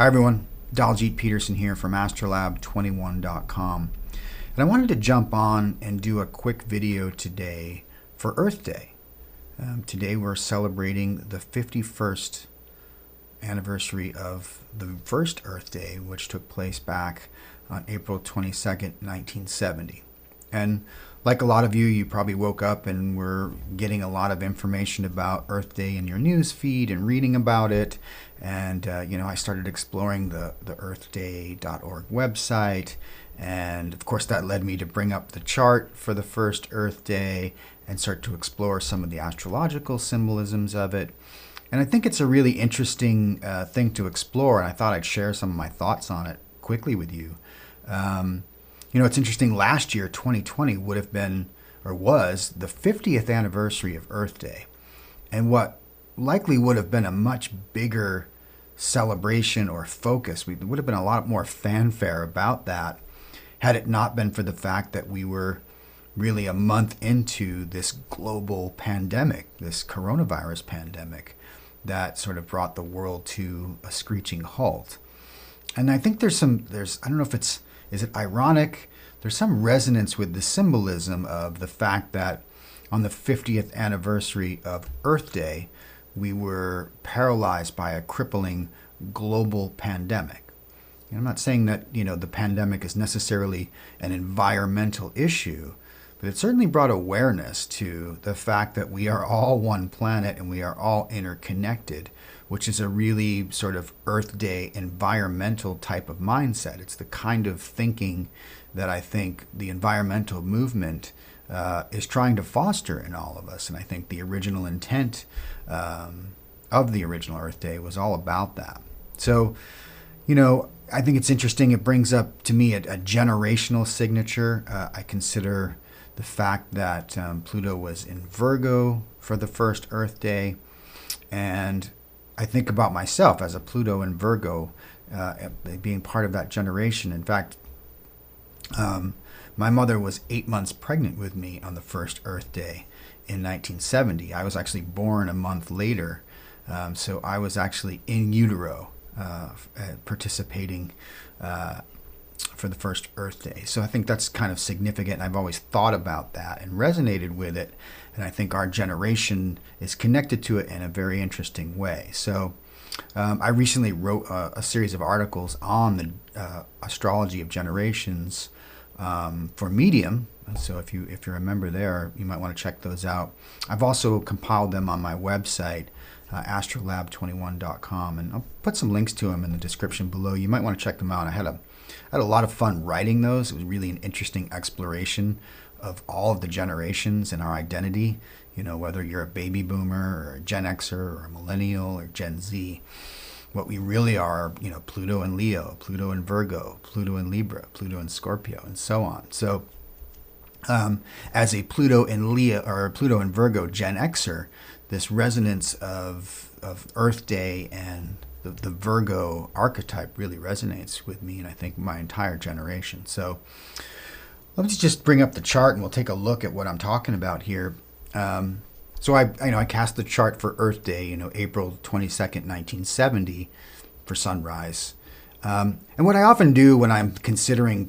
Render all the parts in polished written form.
Hi everyone, Daljeet Peterson here from astrolab21.com. And I wanted to jump on and do a quick video today for Earth Day. Today we're celebrating the 51st anniversary of the first Earth Day, which took place back on April 22nd, 1970. And like a lot of you, you probably woke up and were getting a lot of information about Earth Day in your news feed and reading about it. And, I started exploring the earthday.org website. And of course, that led me to bring up the chart for the first Earth Day and start to explore some of the astrological symbolisms of it. And I think it's a really interesting thing to explore. And I thought I'd share some of my thoughts on it quickly with you. It's interesting, last year, 2020, would have been, or was, the 50th anniversary of Earth Day. And what likely would have been a much bigger celebration or focus, there would have been a lot more fanfare about that, had it not been for the fact that we were really a month into this global pandemic, this coronavirus pandemic, that sort of brought the world to a screeching halt. And I think I don't know if is it ironic? There's some resonance with the symbolism of the fact that on the 50th anniversary of Earth Day, we were paralyzed by a crippling global pandemic. And I'm not saying that, the pandemic is necessarily an environmental issue, but it certainly brought awareness to the fact that we are all one planet and we are all interconnected, which is a really sort of Earth Day environmental type of mindset. It's the kind of thinking that I think the environmental movement is trying to foster in all of us. And I think the original intent of the original Earth Day was all about that. So, I think it's interesting. It brings up to me a generational signature. I consider the fact that Pluto was in Virgo for the first Earth Day. And I think about myself as a Pluto and Virgo being part of that generation. In fact, my mother was 8 months pregnant with me on the first Earth Day in 1970. I was actually born a month later, so I was actually in utero participating for the first Earth Day. So I think that's kind of significant. I've always thought about that and resonated with it, and I think our generation is connected to it in a very interesting way. So I recently wrote a series of articles on the astrology of generations for Medium. So if you're a member there, you might want to check those out. I've also compiled them on my website, astrolab21.com, and I'll put some links to them in the description below. You might want to check them out. I had a lot of fun writing those. It was really an interesting exploration of all of the generations and our identity. Whether you're a baby boomer or a Gen Xer or a millennial or Gen Z, what we really are, Pluto and Leo, Pluto and Virgo, Pluto and Libra, Pluto and Scorpio, and so on. So as a Pluto and Leo or Pluto and Virgo Gen Xer, this resonance of Earth Day and the Virgo archetype really resonates with me, and I think my entire generation. So let's just bring up the chart and we'll take a look at what I'm talking about here. So I cast the chart for Earth Day, April 22nd, 1970 for sunrise. And what I often do when I'm considering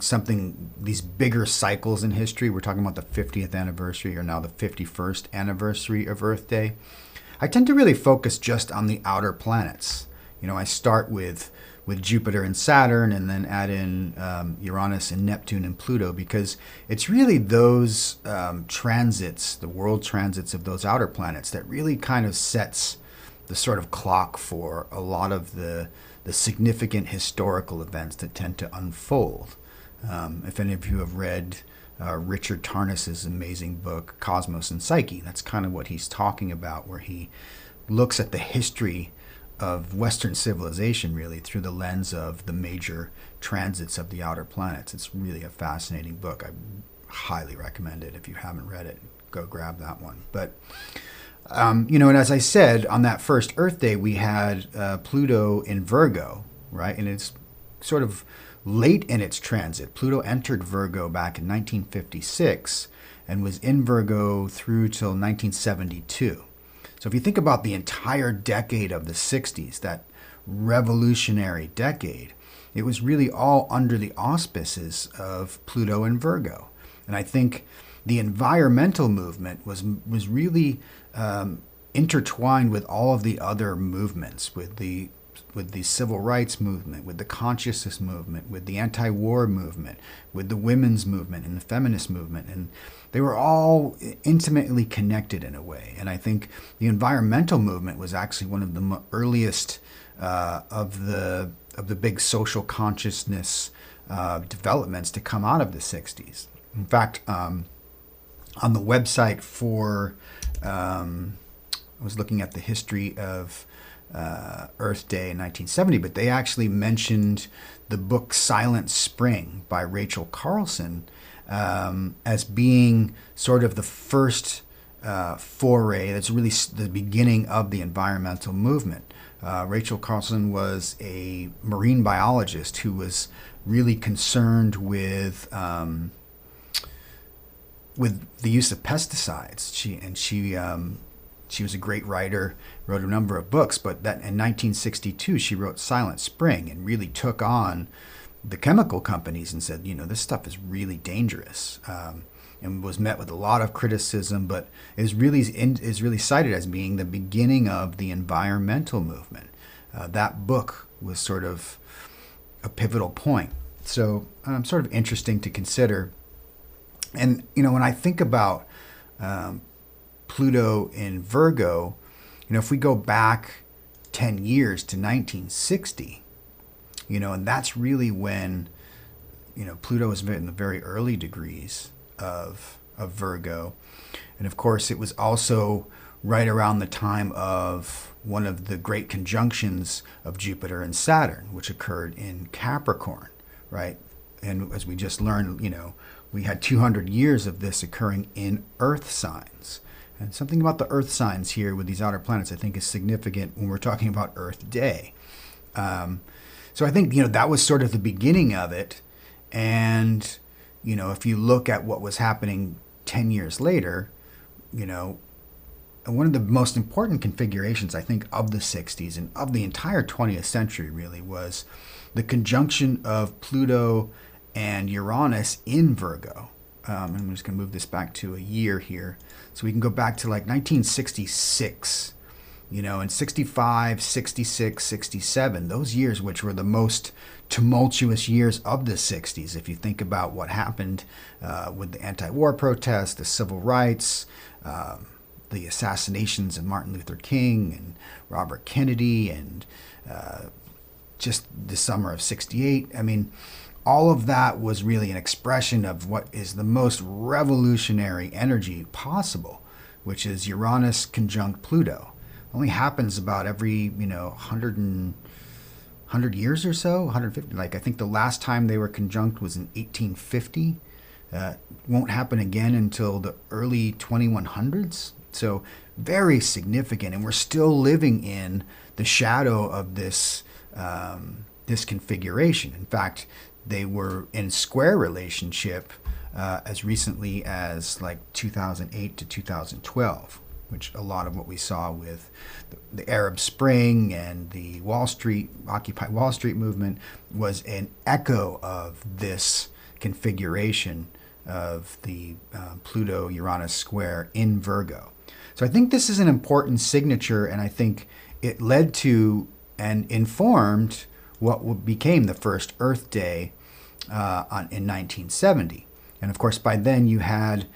these bigger cycles in history, we're talking about the 50th anniversary or now the 51st anniversary of Earth Day, I tend to really focus just on the outer planets. I start with Jupiter and Saturn and then add in Uranus and Neptune and Pluto, because it's really those transits, the world transits of those outer planets, that really kind of sets the sort of clock for a lot of the significant historical events that tend to unfold. If any of you have read Richard Tarnas's amazing book, Cosmos and Psyche, that's kind of what he's talking about, where he looks at the history of Western civilization really through the lens of the major transits of the outer planets. It's really a fascinating book. I highly recommend it. If you haven't read it, go grab that one. But and as I said, on that first Earth Day, we had Pluto in Virgo, right? And it's sort of late in its transit. Pluto entered Virgo back in 1956 and was in Virgo through till 1972. So if you think about the entire decade of the 60s, that revolutionary decade, it was really all under the auspices of Pluto and Virgo. And I think the environmental movement was really intertwined with all of the other movements, with the civil rights movement, with the consciousness movement, with the anti-war movement, with the women's movement and the feminist movement. And they were all intimately connected in a way. And I think the environmental movement was actually one of the earliest of the big social consciousness developments to come out of the 60s. In fact, on the website for, I was looking at the history of Earth Day in 1970, but they actually mentioned the book Silent Spring by Rachel Carlson as being sort of the first foray, that's really the beginning of the environmental movement. Rachel Carlson was a marine biologist who was really concerned with the use of pesticides. She was a great writer, wrote a number of books, but that in 1962 she wrote Silent Spring and really took on the chemical companies and said, this stuff is really dangerous, and was met with a lot of criticism, but is really cited as being the beginning of the environmental movement. That book was sort of a pivotal point. So sort of interesting to consider. And, when I think about Pluto in Virgo, if we go back 10 years to 1960, and that's really when, Pluto was in the very early degrees of Virgo. And of course, it was also right around the time of one of the great conjunctions of Jupiter and Saturn, which occurred in Capricorn, right? And as we just learned, we had 200 years of this occurring in Earth signs. And something about the Earth signs here with these outer planets I think is significant when we're talking about Earth Day. So I think, that was sort of the beginning of it. And, if you look at what was happening 10 years later, one of the most important configurations, I think, of the 60s and of the entire 20th century really was the conjunction of Pluto and Uranus in Virgo. And I'm just going to move this back to a year here. So we can go back to like 1966, and 65, 66, 67, those years which were the most tumultuous years of the 60s. If you think about what happened with the anti-war protests, the civil rights, the assassinations of Martin Luther King and Robert Kennedy, and just the summer of 68. I mean, all of that was really an expression of what is the most revolutionary energy possible, which is Uranus conjunct Pluto. It only happens about every, 100 years or so, 150. Like I think the last time they were conjunct was in 1850. Won't happen again until the early 2100s. So very significant, and we're still living in the shadow of this this configuration. In fact, they were in square relationship as recently as like 2008 to 2012, which a lot of what we saw with the Arab Spring and the Occupy Wall Street movement was an echo of this configuration of the Pluto-Uranus square in Virgo. So I think this is an important signature, and I think it led to and informed what became the first Earth Day in 1970. And of course, by then you had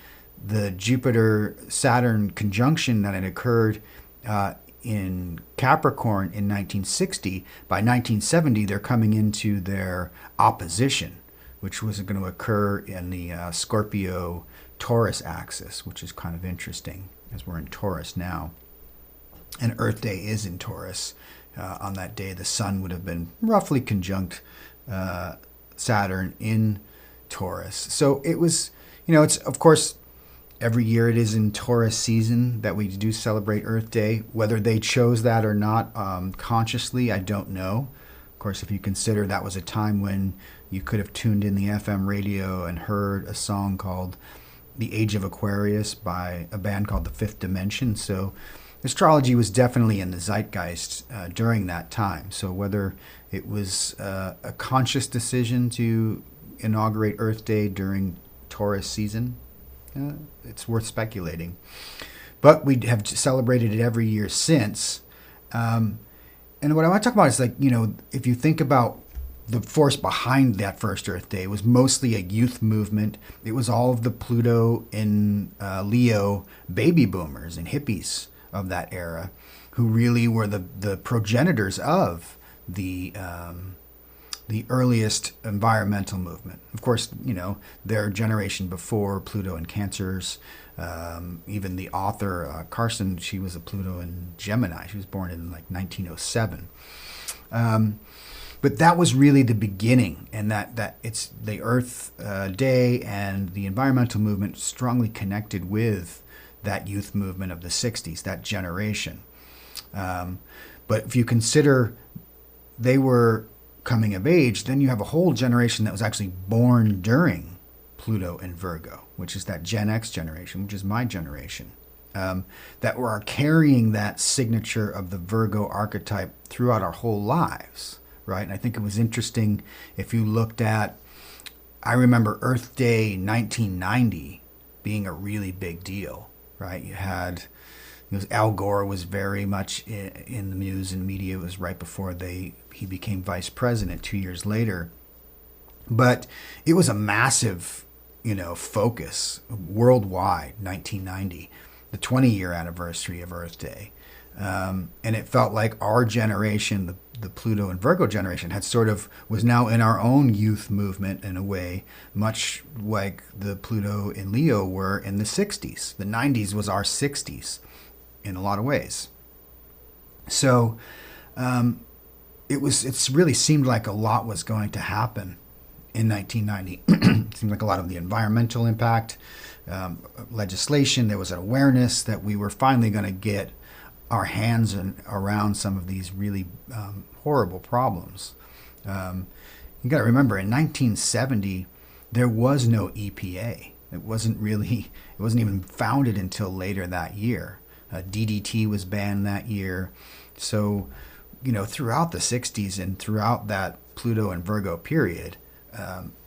the Jupiter-Saturn conjunction that had occurred in Capricorn in 1960. By 1970, they're coming into their opposition, which was going to occur in the Scorpio-Taurus axis, which is kind of interesting as we're in Taurus now. And Earth Day is in Taurus. On that day, the sun would have been roughly conjunct Saturn in Taurus. So it was, it's, of course, every year it is in Taurus season that we do celebrate Earth Day. Whether they chose that or not consciously, I don't know. Of course, if you consider that was a time when you could have tuned in the FM radio and heard a song called The Age of Aquarius by a band called The Fifth Dimension. So astrology was definitely in the zeitgeist during that time. So whether it was a conscious decision to inaugurate Earth Day during Taurus season, it's worth speculating. But we have celebrated it every year since. And what I want to talk about is, like, if you think about the force behind that first Earth Day, it was mostly a youth movement. It was all of the Pluto in Leo baby boomers and hippies of that era who really were the progenitors of the earliest environmental movement. Of course, their generation before Pluto and Cancers. Even the author, Carlson, she was a Pluto in Gemini. She was born in like 1907. But that was really the beginning, and that it's the Earth Day and the environmental movement strongly connected with that youth movement of the 60s, that generation. But if you consider they were coming of age, then you have a whole generation that was actually born during Pluto and Virgo, which is that Gen X generation, which is my generation, that are carrying that signature of the Virgo archetype throughout our whole lives, right? And I think it was interesting if you looked at, I remember Earth Day 1990 being a really big deal, right? You had, Al Gore was very much in the news and media. It was right before he became vice president 2 years later. But it was a massive, focus worldwide, 1990, the 20-year anniversary of Earth Day. And it felt like our generation, the Pluto and Virgo generation, was now in our own youth movement in a way, much like the Pluto and Leo were in the 60s. The 90s was our 60s in a lot of ways. So it really seemed like a lot was going to happen in 1990. It seemed like a lot of the environmental impact, legislation, there was an awareness that we were finally going to get our hands around some of these really horrible problems. You got to remember, in 1970, there was no EPA. It wasn't even founded until later that year. DDT was banned that year. So, throughout the 60s and throughout that Pluto and Virgo period,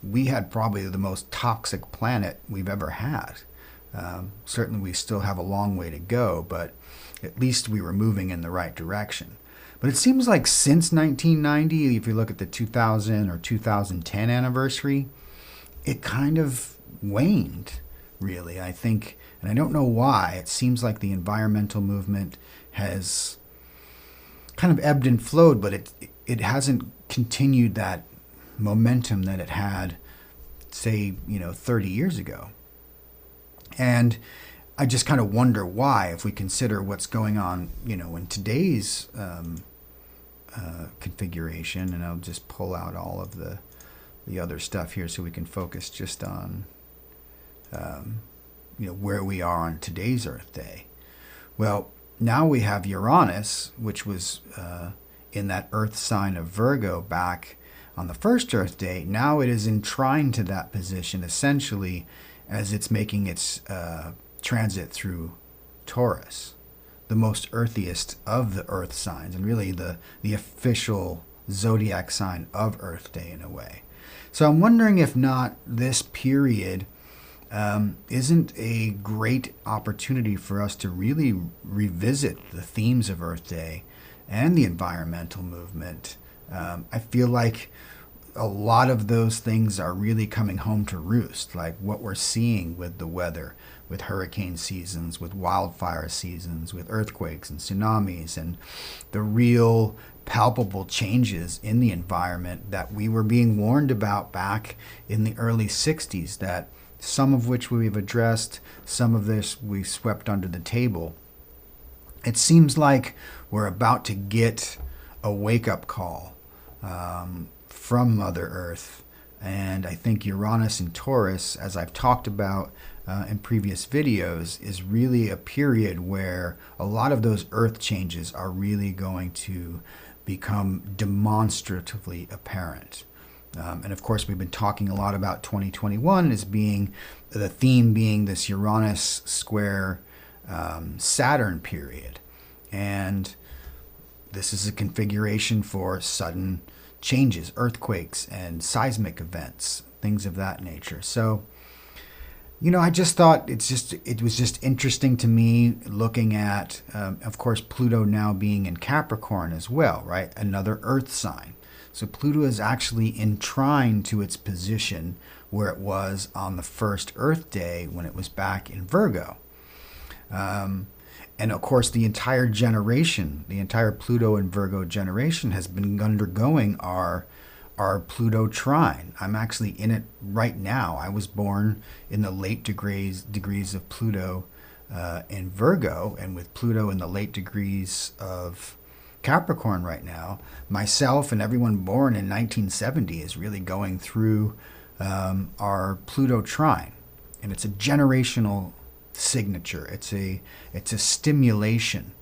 we had probably the most toxic planet we've ever had. Certainly we still have a long way to go, but at least we were moving in the right direction. But it seems like since 1990, if you look at the 2000 or 2010 anniversary, it kind of waned, really. I think, and I don't know why, it seems like the environmental movement has kind of ebbed and flowed, but it hasn't continued that momentum that it had, say, 30 years ago. And I just kind of wonder why, if we consider what's going on, in today's configuration. And I'll just pull out all of the other stuff here so we can focus just on, where we are on today's Earth Day. Well, now we have Uranus, which was in that Earth sign of Virgo back on the first Earth Day. Now it is enshrined to that position, essentially, as it's making its transit through Taurus, the most earthiest of the Earth signs, and really the official zodiac sign of Earth Day in a way. So I'm wondering if not this period isn't a great opportunity for us to really revisit the themes of Earth Day and the environmental movement. I feel like a lot of those things are really coming home to roost, like what we're seeing with the weather, with hurricane seasons, with wildfire seasons, with earthquakes and tsunamis, and the real palpable changes in the environment that we were being warned about back in the early 60s, that some of which we've addressed, some of this we swept under the table. It seems like we're about to get a wake-up call from Mother Earth. And I think Uranus and Taurus, as I've talked about in previous videos, is really a period where a lot of those Earth changes are really going to become demonstratively apparent. And of course, we've been talking a lot about 2021 as being, the theme being this Uranus square Saturn period. And this is a configuration for sudden changes, earthquakes and seismic events, things of that nature. So, I just thought it was just interesting to me looking at, of course, Pluto now being in Capricorn as well, right? Another Earth sign. So Pluto is actually enshrined to its position where it was on the first Earth day when it was back in Virgo. And of course, the entire generation, the entire Pluto and Virgo generation has been undergoing our Pluto trine. I'm actually in it right now. I was born in the late degrees of Pluto in Virgo, and with Pluto in the late degrees of Capricorn right now. Myself and everyone born in 1970 is really going through our Pluto trine, and it's a generational signature. It's a stimulation.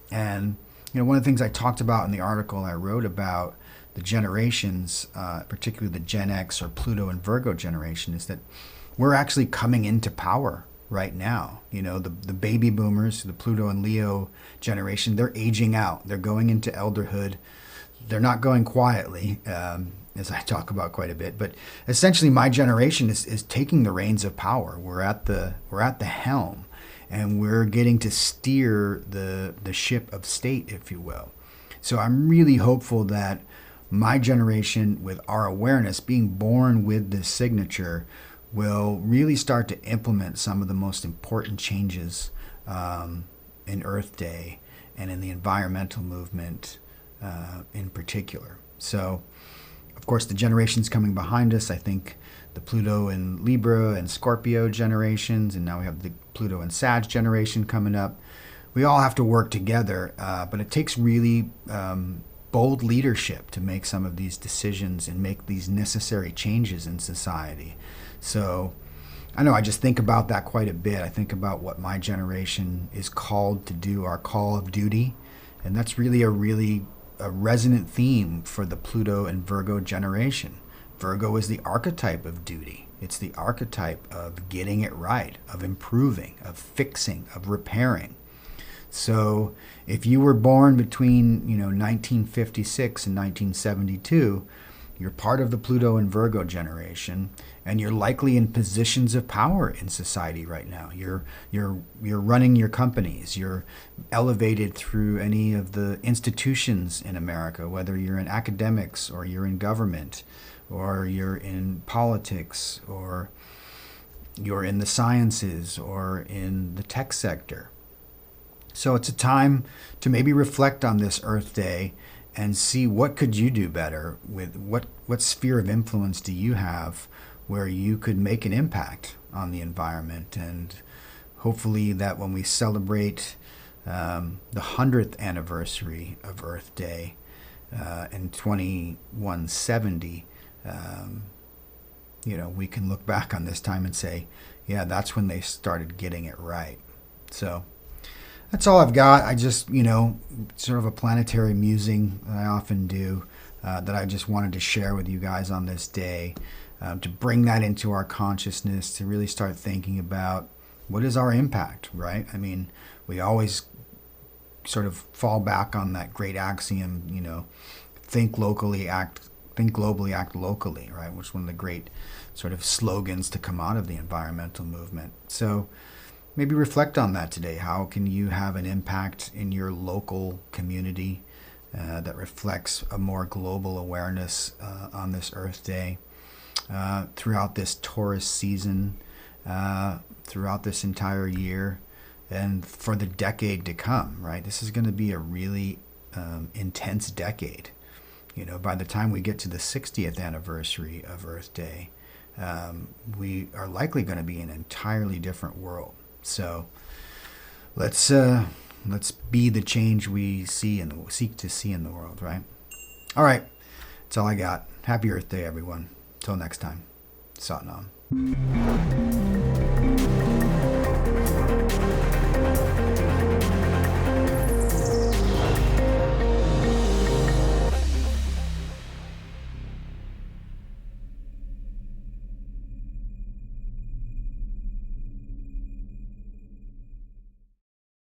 And one of the things I talked about in the article I wrote about the generations, particularly the Gen X or Pluto and Virgo generation, is that we're actually coming into power right now. The baby boomers, the Pluto and Leo generation, they're aging out. They're going into elderhood. They're not going quietly, as I talk about quite a bit. But essentially, my generation is taking the reins of power. We're at the helm, and we're getting to steer the ship of state, if you will. So I'm really hopeful that my generation, with our awareness, being born with this signature, will really start to implement some of the most important changes in Earth Day and in the environmental movement in particular. So, of course, the generations coming behind us, I think the Pluto and Libra and Scorpio generations, and now we have the Pluto and Sag generation coming up. We all have to work together, but it takes really bold leadership to make some of these decisions and make these necessary changes in society. So I know I just think about that quite a bit. I think about what my generation is called to do, our call of duty. And that's really a resonant theme for the Pluto and Virgo generation. Virgo is the archetype of duty. It's the archetype of getting it right, of improving, of fixing, of repairing. So if you were born between 1956 and 1972, you're part of the Pluto and Virgo generation, and you're likely in positions of power in society right now. You're running your companies. You're elevated through any of the institutions in America, whether you're in academics or you're in government or you're in politics or you're in the sciences or in the tech sector. So it's a time to maybe reflect on this Earth Day and see what could you do better with what sphere of influence do you have where you could make an impact on the environment. And hopefully that when we celebrate the 100th anniversary of Earth Day in 2170, we can look back on this time and say, yeah, that's when they started getting it right. So that's all I've got. I just, sort of a planetary musing that I often do, that I just wanted to share with you guys on this day, to bring that into our consciousness, to really start thinking about what is our impact, right? I mean, we always sort of fall back on that great axiom, think globally, act locally, right? Which is one of the great sort of slogans to come out of the environmental movement. So maybe reflect on that today. How can you have an impact in your local community that reflects a more global awareness on this Earth Day, throughout this Taurus season, throughout this entire year, and for the decade to come, right? This is going to be a really intense decade. By the time we get to the 60th anniversary of Earth Day, we are likely going to be in an entirely different world. So let's be the change we seek to see in the world, right? All right, that's all I got. Happy Earth Day, everyone. Till next time. Sat Nam.